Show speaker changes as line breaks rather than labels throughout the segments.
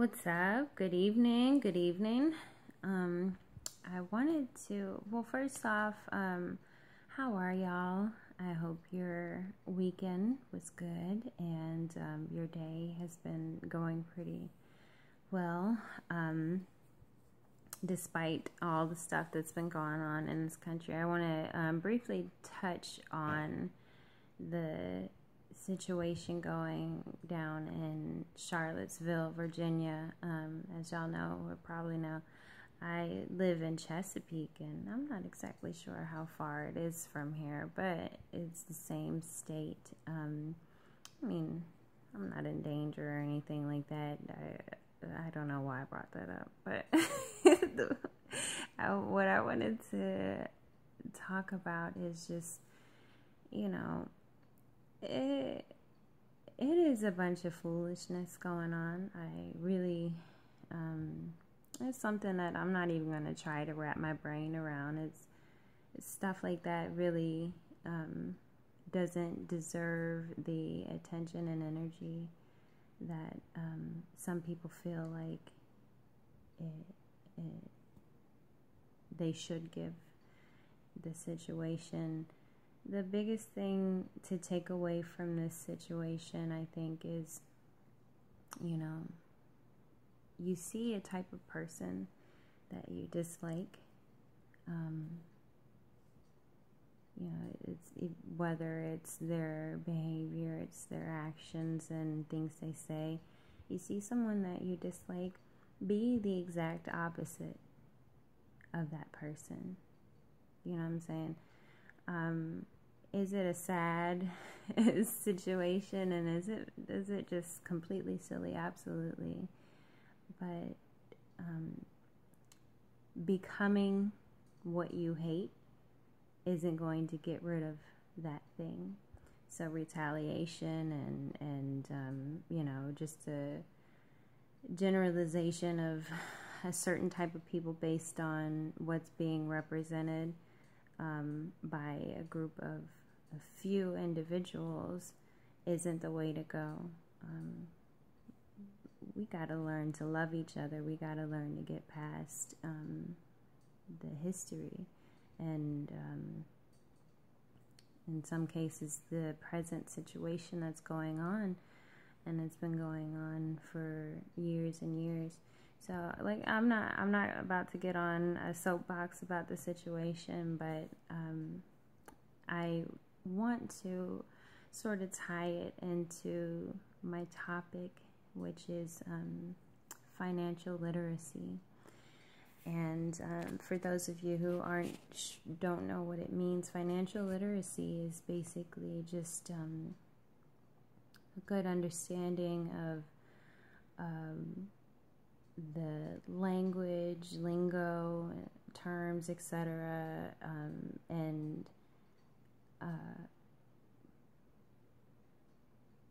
What's up? Good evening. Good evening. I wanted to, well, first off, how are y'all? I hope your weekend was good and your day has been going pretty well, despite all the stuff that's been going on in this country. I want to briefly touch on the situation going down in Charlottesville, Virginia. As y'all know, or probably know, I live in Chesapeake, and I'm not exactly sure how far it is from here, but it's the same state. I mean, I'm not in danger or anything like that. I don't know why I brought that up, but what I wanted to talk about is just, you know, it is a bunch of foolishness going on. I really, it's something that I'm not even going to try to wrap my brain around. It's stuff like that really doesn't deserve the attention and energy that some people feel like they should give the situation. The biggest thing to take away from this situation, I think, is, you know, you see a type of person that you dislike. You know, whether it's their behavior, it's their actions and things they say. You see someone that you dislike, be the exact opposite of that person. You know what I'm saying? Is it a sad situation, and is it just completely silly? Absolutely. But becoming what you hate isn't going to get rid of that thing. So retaliation and you know, just a generalization of a certain type of people based on what's being represented by a group of a few individuals isn't the way to go. We got to learn to love each other. We got to learn to get past the history and in some cases the present situation that's going on, and it's been going on for years and years. So, like, I'm not about to get on a soapbox about the situation, but I want to sort of tie it into my topic, which is financial literacy. And for those of you who don't know what it means, financial literacy is basically just a good understanding of the language, lingo, terms, etc., and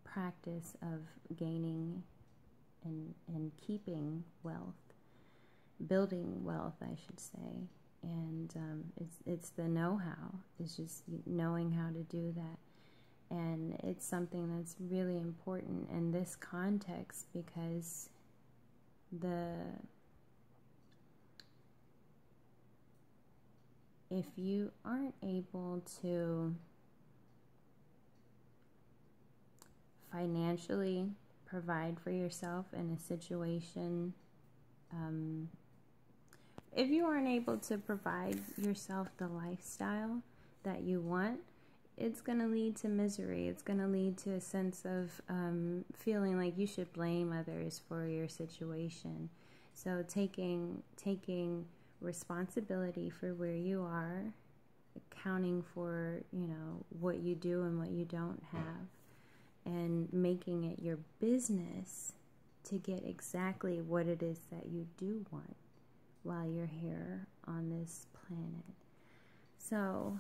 practice of gaining and keeping wealth, building wealth, I should say. And it's the know-how. It's just knowing how to do that. And it's something that's really important in this context, because if you aren't able to financially provide for yourself in a situation, if you aren't able to provide yourself the lifestyle that you want, it's going to lead to misery. It's going to lead to a sense of feeling like you should blame others for your situation. So taking responsibility for where you are, accounting for, you know, what you do and what you don't have, and making it your business to get exactly what it is that you do want while you're here on this planet. So,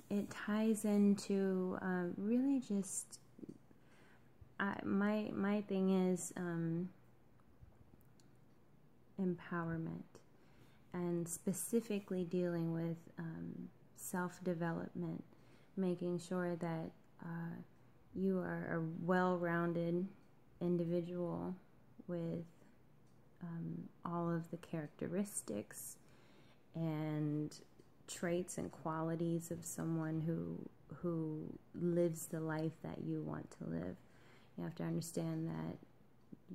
it ties into really just my thing is empowerment, and specifically dealing with self-development, making sure that you are a well-rounded individual with all of the characteristics and traits and qualities of someone who lives the life that you want to live. You have to understand that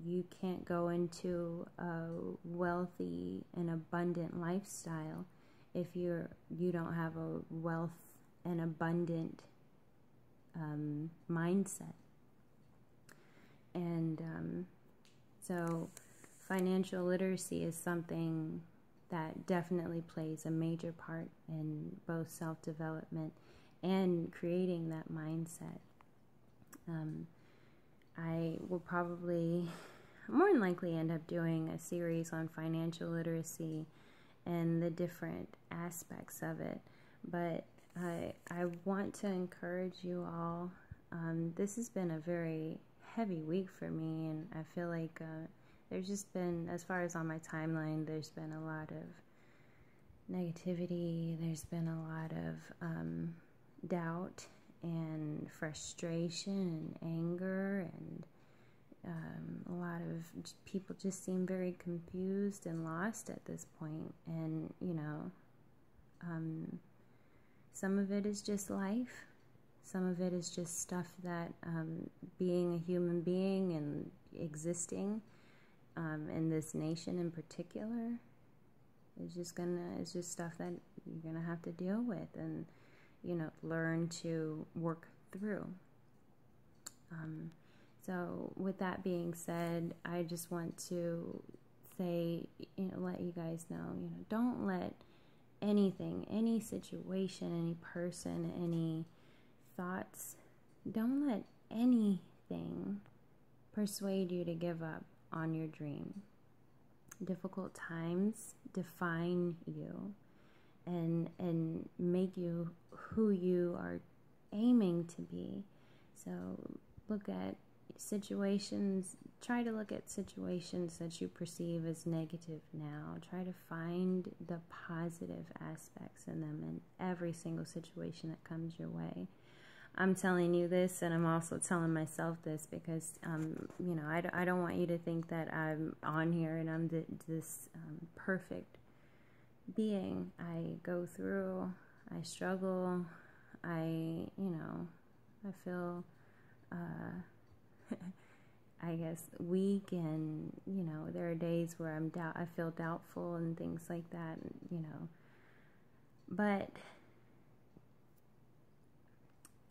you can't go into a wealthy and abundant lifestyle if you don't have a wealth and abundant mindset. And so financial literacy is something that definitely plays a major part in both self-development and creating that mindset. I will probably more than likely end up doing a series on financial literacy and the different aspects of it. But I want to encourage you all. This has been a very heavy week for me, and I feel like there's just been, as far as on my timeline, there's been a lot of negativity. There's been a lot of doubt and frustration and anger, and a lot of people just seem very confused and lost at this point. And some of it is just life. Some of it is just stuff that being a human being and existing in this nation in particular is just stuff that you're gonna have to deal with and learn to work through. So with that being said, I just want to say, let you guys know, don't let anything, any situation, any person, any thoughts, don't let anything persuade you to give up on your dream. Difficult times define you and make you who you are aiming to be. So look at situations, try to look at situations that you perceive as negative now. Try to find the positive aspects in them in every single situation that comes your way. I'm telling you this, and I'm also telling myself this because, I don't want you to think that I'm on here and I'm this perfect being. I go through, I struggle, I feel, I guess, weak, and, there are days where I feel doubtful and things like that, but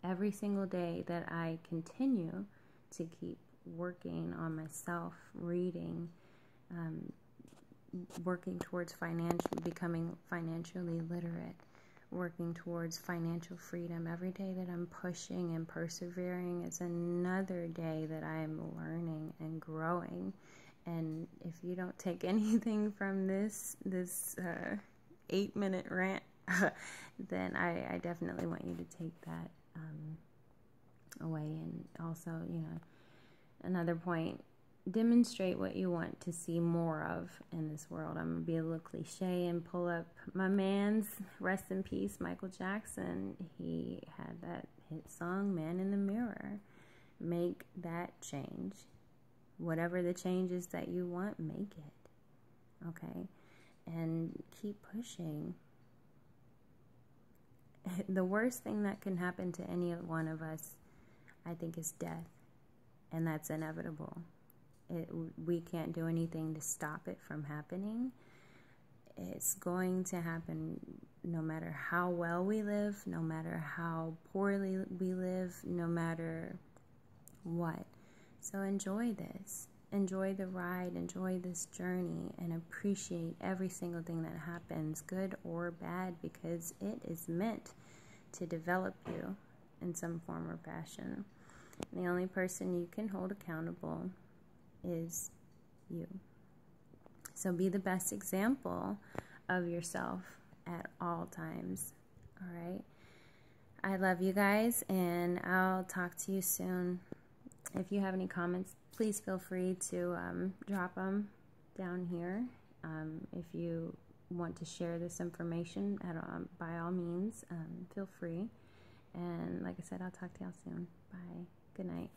every single day that I continue to keep working on myself, reading, working towards becoming financially literate, working towards financial freedom, every day that I'm pushing and persevering is another day that I'm learning and growing. And if you don't take anything from this 8-minute rant, then I definitely want you to take that away. And also, another point, demonstrate what you want to see more of in this world. I'm going to be a little cliche and pull up my man's, rest in peace, Michael Jackson. He had that hit song, Man in the Mirror. Make that change. Whatever the changes that you want, make it. Okay? And keep pushing. The worst thing that can happen to any one of us, I think, is death. And that's inevitable. We can't do anything to stop it from happening. It's going to happen no matter how well we live, no matter how poorly we live, no matter what. So enjoy this. Enjoy the ride, enjoy this journey, and appreciate every single thing that happens, good or bad, because it is meant to develop you in some form or fashion. The only person you can hold accountable is you. So be the best example of yourself at all times. All right? I love you guys, and I'll talk to you soon. If you have any comments, please feel free to drop them down here. If you want to share this information, by all means, feel free. And like I said, I'll talk to y'all soon. Bye. Good night.